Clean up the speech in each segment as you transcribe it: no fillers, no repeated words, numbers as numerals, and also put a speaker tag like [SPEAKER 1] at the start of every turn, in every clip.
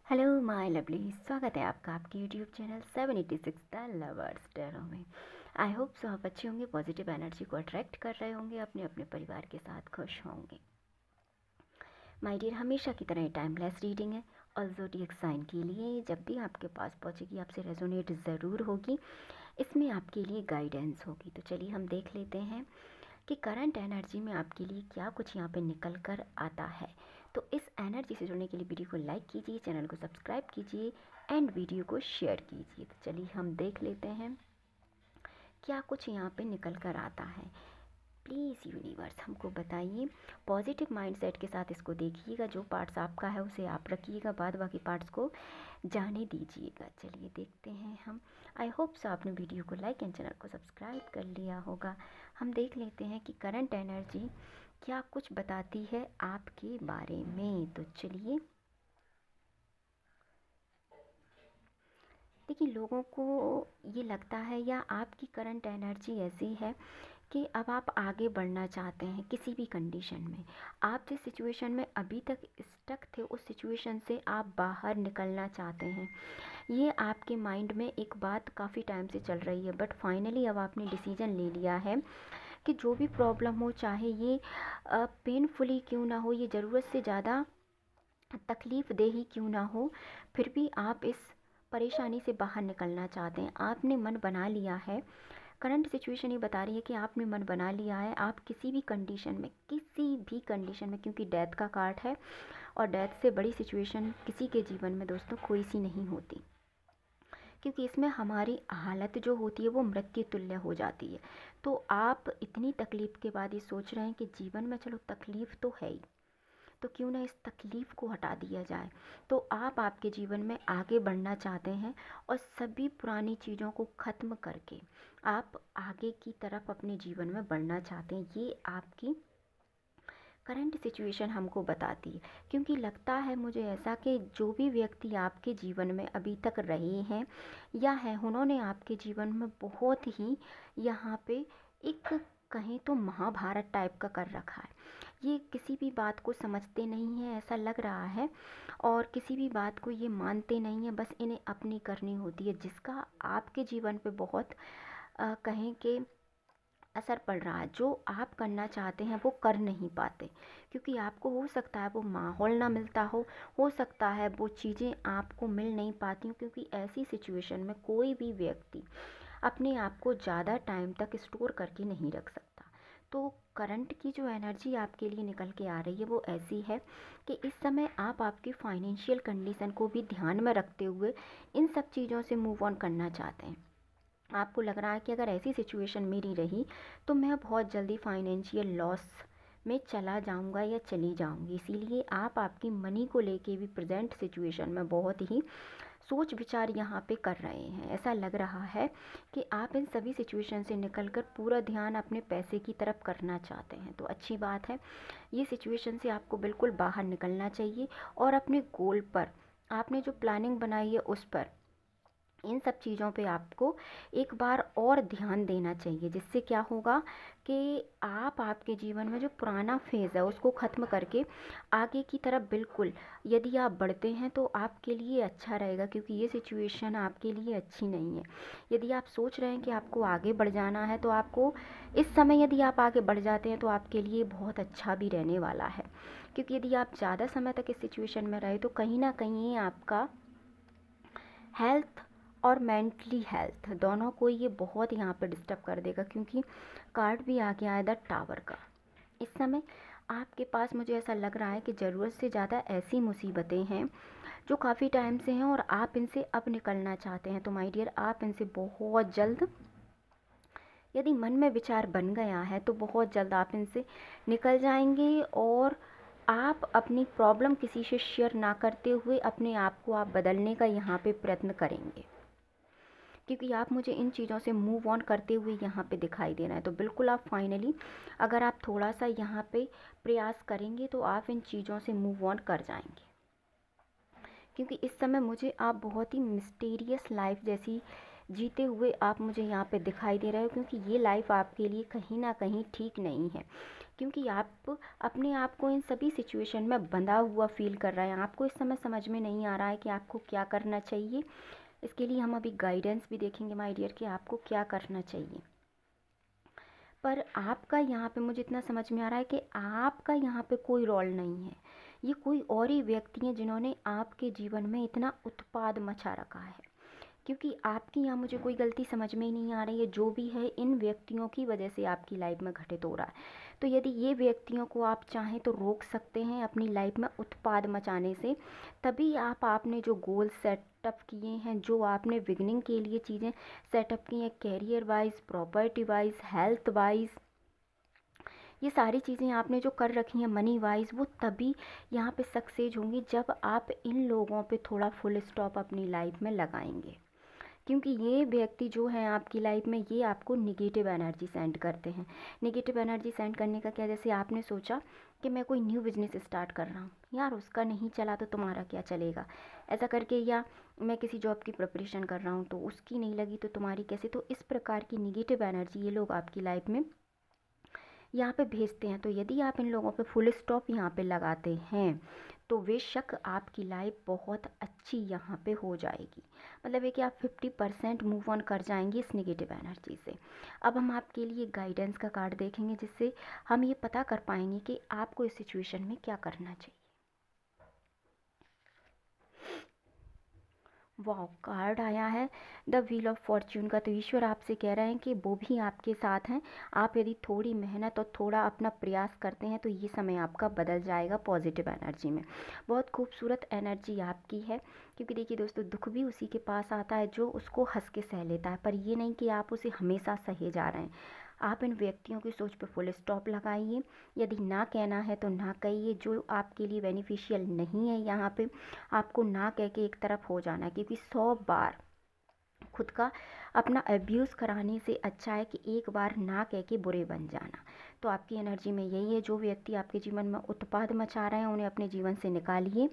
[SPEAKER 1] Hello my lovely, स्वागत है आपका आपके YouTube channel 786 the lovers tarot में। आई होप सो आप अच्छे होंगे, पॉजिटिव एनर्जी को अट्रैक्ट कर रहे होंगे, अपने अपने परिवार के साथ खुश होंगे। माय डियर, हमेशा की तरह टाइमलेस रीडिंग है और ज़ोडिएक साइन के लिए जब भी आपके पास पहुंचेगी आपसे रेजोनेट ज़रूर होगी। इसमें आपके लिए गाइडेंस होगी। तो चलिए हम देख लेते हैं कि करंट एनर्जी में आपके लिए क्या कुछ यहाँ पे निकल कर आता है। तो इस एनर्जी से जुड़ने के लिए वीडियो को लाइक कीजिए, चैनल को सब्सक्राइब कीजिए एंड वीडियो को शेयर कीजिए। तो चलिए हम देख लेते हैं क्या कुछ यहाँ पे निकल कर आता है। प्लीज़ यूनिवर्स हमको बताइए। पॉजिटिव माइंडसेट के साथ इसको देखिएगा, जो पार्ट्स आपका है उसे आप रखिएगा, बाद बाकी पार्ट्स को जाने दीजिएगा। चलिए देखते हैं हम। आई होप सो आपने वीडियो को लाइक एंड चैनल को सब्सक्राइब कर लिया होगा। हम देख लेते हैं कि करंट एनर्जी क्या कुछ बताती है आपके बारे में। तो चलिए देखिए, लोगों को ये लगता है या आपकी करंट एनर्जी ऐसी है कि अब आप आगे बढ़ना चाहते हैं किसी भी कंडीशन में। आप जिस सिचुएशन में अभी तक स्टक थे उस सिचुएशन से आप बाहर निकलना चाहते हैं। ये आपके माइंड में एक बात काफ़ी टाइम से चल रही है, बट फाइनली अब आपने डिसीजन ले लिया है कि जो भी प्रॉब्लम हो, चाहे ये पेनफुली क्यों ना हो, ये ज़रूरत से ज़्यादा तकलीफ़ दे ही क्यों ना हो, फिर भी आप इस परेशानी से बाहर निकलना चाहते हैं। आपने मन बना लिया है। करंट सिचुएशन ये बता रही है कि आपने मन बना लिया है। आप किसी भी कंडीशन में, क्योंकि डेथ का कार्ड है और डेथ से बड़ी सिचुएशन किसी के जीवन में दोस्तों कोई सी नहीं होती, क्योंकि इसमें हमारी हालत जो होती है वो मृत्यु तुल्य हो जाती है। तो आप इतनी तकलीफ़ के बाद ये सोच रहे हैं कि जीवन में चलो तकलीफ़ तो है ही, तो क्यों ना इस तकलीफ़ को हटा दिया जाए। तो आप आपके जीवन में आगे बढ़ना चाहते हैं और सभी पुरानी चीज़ों को ख़त्म करके आप आगे की तरफ अपने जीवन में बढ़ना चाहते हैं। ये आपकी करंट सिचुएशन हमको बताती है, क्योंकि लगता है मुझे ऐसा कि जो भी व्यक्ति आपके जीवन में अभी तक रहे हैं या हैं, उन्होंने आपके जीवन में बहुत ही यहाँ पे एक कहें तो महाभारत टाइप का कर रखा है। ये किसी भी बात को समझते नहीं हैं ऐसा लग रहा है, और किसी भी बात को ये मानते नहीं हैं, बस इन्हें अपनी करनी होती है, जिसका आपके जीवन पे बहुत कहें कि असर पड़ रहा है। जो आप करना चाहते हैं वो कर नहीं पाते, क्योंकि आपको हो सकता है वो माहौल ना मिलता हो सकता है वो चीज़ें आपको मिल नहीं पाती, क्योंकि ऐसी सिचुएशन में कोई भी व्यक्ति अपने आप को ज़्यादा टाइम तक स्टोर करके नहीं रख सकता। तो करंट की जो एनर्जी आपके लिए निकल के आ रही है वो ऐसी है कि इस समय आप आपकी फाइनेंशियल कंडीशन को भी ध्यान में रखते हुए इन सब चीज़ों से मूव ऑन करना चाहते हैं। आपको लग रहा है कि अगर ऐसी सिचुएशन मेरी रही तो मैं बहुत जल्दी फाइनेंशियल लॉस में चला जाऊंगा या चली जाऊंगी, इसीलिए आप आपकी मनी को लेके भी प्रेजेंट सिचुएशन में बहुत ही सोच विचार यहाँ पे कर रहे हैं। ऐसा लग रहा है कि आप इन सभी सिचुएशन से निकलकर पूरा ध्यान अपने पैसे की तरफ करना चाहते हैं। तो अच्छी बात है, ये सिचुएशन से आपको बिल्कुल बाहर निकलना चाहिए और अपने गोल पर, आपने जो प्लानिंग बनाई है उस पर, इन सब चीज़ों पे आपको एक बार और ध्यान देना चाहिए, जिससे क्या होगा कि आप आपके जीवन में जो पुराना फेज़ है उसको ख़त्म करके आगे की तरफ बिल्कुल यदि आप बढ़ते हैं तो आपके लिए अच्छा रहेगा, क्योंकि ये सिचुएशन आपके लिए अच्छी नहीं है। यदि आप सोच रहे हैं कि आपको आगे बढ़ जाना है तो आपको इस समय यदि आप आगे बढ़ जाते हैं तो आपके लिए बहुत अच्छा भी रहने वाला है, क्योंकि यदि आप ज़्यादा समय तक इस सिचुएशन में रहे तो कहीं ना कहीं आपका हेल्थ और मेंटली हेल्थ दोनों को ये बहुत यहाँ पर डिस्टर्ब कर देगा, क्योंकि कार्ड भी आ गया है द टावर का। इस समय आपके पास मुझे ऐसा लग रहा है कि ज़रूरत से ज़्यादा ऐसी मुसीबतें हैं जो काफ़ी टाइम से हैं और आप इनसे अब निकलना चाहते हैं। तो माय डियर, आप इनसे बहुत जल्द, यदि मन में विचार बन गया है तो बहुत जल्द आप इनसे निकल जाएंगे और आप अपनी प्रॉब्लम किसी से शेयर ना करते हुए अपने आप को आप बदलने का यहाँ पे प्रयत्न करेंगे, क्योंकि आप मुझे इन चीज़ों से मूव ऑन करते हुए यहाँ पे दिखाई दे रहा है। तो बिल्कुल आप फाइनली अगर आप थोड़ा सा यहाँ पे प्रयास करेंगे तो आप इन चीज़ों से मूव ऑन कर जाएंगे, क्योंकि इस समय मुझे आप बहुत ही मिस्टीरियस लाइफ जैसी जीते हुए आप मुझे यहाँ पे दिखाई दे रहे हो, क्योंकि ये लाइफ आपके लिए कहीं ना कहीं ठीक नहीं है। क्योंकि आप अपने आप को इन सभी सिचुएशन में बंधा हुआ फील कर रहे हैं। आपको इस समय समझ में नहीं आ रहा है कि आपको क्या करना चाहिए। इसके लिए हम अभी गाइडेंस भी देखेंगे माय डियर कि आपको क्या करना चाहिए। पर आपका यहाँ पे मुझे इतना समझ में आ रहा है कि आपका यहाँ पे कोई रोल नहीं है। ये कोई और ही व्यक्ति हैं जिन्होंने आपके जीवन में इतना उत्पाद मचा रखा है। क्योंकि आपकी यहाँ मुझे कोई गलती समझ में ही नहीं आ रही है। जो भी है इन व्यक्तियों की वजह से आपकी लाइफ में घटित हो रहा है। तो यदि ये व्यक्तियों को आप चाहें तो रोक सकते हैं अपनी लाइफ में उत्पाद मचाने से। तभी आपने जो गोल सेटअप किए हैं, जो आपने बिगिनिंग के लिए चीज़ें सेटअप की हैं, career wise, property wise, health wise, ये सारी चीज़ें आपने जो कर रखी हैं मनी वाइज, वो तभी यहाँ पे सक्सेस होंगी जब आप इन लोगों पे थोड़ा फुल स्टॉप अपनी लाइफ में लगाएंगे। क्योंकि ये व्यक्ति जो है आपकी लाइफ में, ये आपको निगेटिव एनर्जी सेंड करते हैं। निगेटिव एनर्जी सेंड करने का क्या, जैसे आपने सोचा कि मैं कोई न्यू बिजनेस स्टार्ट कर रहा हूँ, यार उसका नहीं चला तो तुम्हारा क्या चलेगा, ऐसा करके। या मैं किसी जॉब की प्रिपरेशन कर रहा हूँ तो उसकी नहीं लगी तो तुम्हारी कैसे। तो इस प्रकार की निगेटिव एनर्जी ये लोग आपकी लाइफ में यहाँ पे भेजते हैं। तो यदि आप इन लोगों पे फुल स्टॉप यहाँ पे लगाते हैं तो बेशक आपकी लाइफ बहुत अच्छी यहाँ पे हो जाएगी। मतलब है कि आप 50% मूव ऑन कर जाएंगे इस नेगेटिव एनर्जी से। अब हम आपके लिए गाइडेंस का कार्ड देखेंगे जिससे हम ये पता कर पाएंगे कि आपको इस सिचुएशन में क्या करना चाहिए। वाह, कार्ड आया है द व्हील ऑफ फॉर्च्यून का। तो ईश्वर आपसे कह रहे हैं कि वो भी आपके साथ हैं। आप यदि थोड़ी मेहनत और थोड़ा अपना प्रयास करते हैं तो ये समय आपका बदल जाएगा पॉजिटिव एनर्जी में। बहुत खूबसूरत एनर्जी आपकी है। क्योंकि देखिए दोस्तों, दुख भी उसी के पास आता है जो उसको हंस के सह लेता है, पर ये नहीं कि आप उसे हमेशा सहे जा रहे हैं। आप इन व्यक्तियों की सोच पे फुल स्टॉप लगाइए। यदि ना कहना है तो ना कहिए, जो आपके लिए बेनिफिशियल नहीं है यहाँ पे आपको ना कह के एक तरफ हो जाना है। क्योंकि 100 बार खुद का अपना अब्यूज़ कराने से अच्छा है कि एक बार ना कह के बुरे बन जाना। तो आपकी एनर्जी में यही है। जो व्यक्ति आपके जीवन में उत्पाद मचा रहे हैं उन्हें अपने जीवन से निकालिए,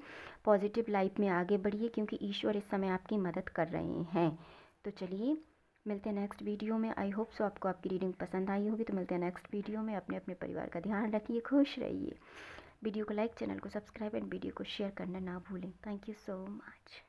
[SPEAKER 1] पॉजिटिव लाइफ में आगे बढ़िए, क्योंकि ईश्वर इस समय आपकी मदद कर रहे हैं। तो चलिए मिलते हैं नेक्स्ट वीडियो में। आई होप सो आपको आपकी रीडिंग पसंद आई होगी। तो मिलते हैं नेक्स्ट वीडियो में। अपने अपने परिवार का ध्यान रखिए, खुश रहिए। वीडियो को लाइक, चैनल को सब्सक्राइब एंड वीडियो को शेयर करना ना भूलें। Thank you so much.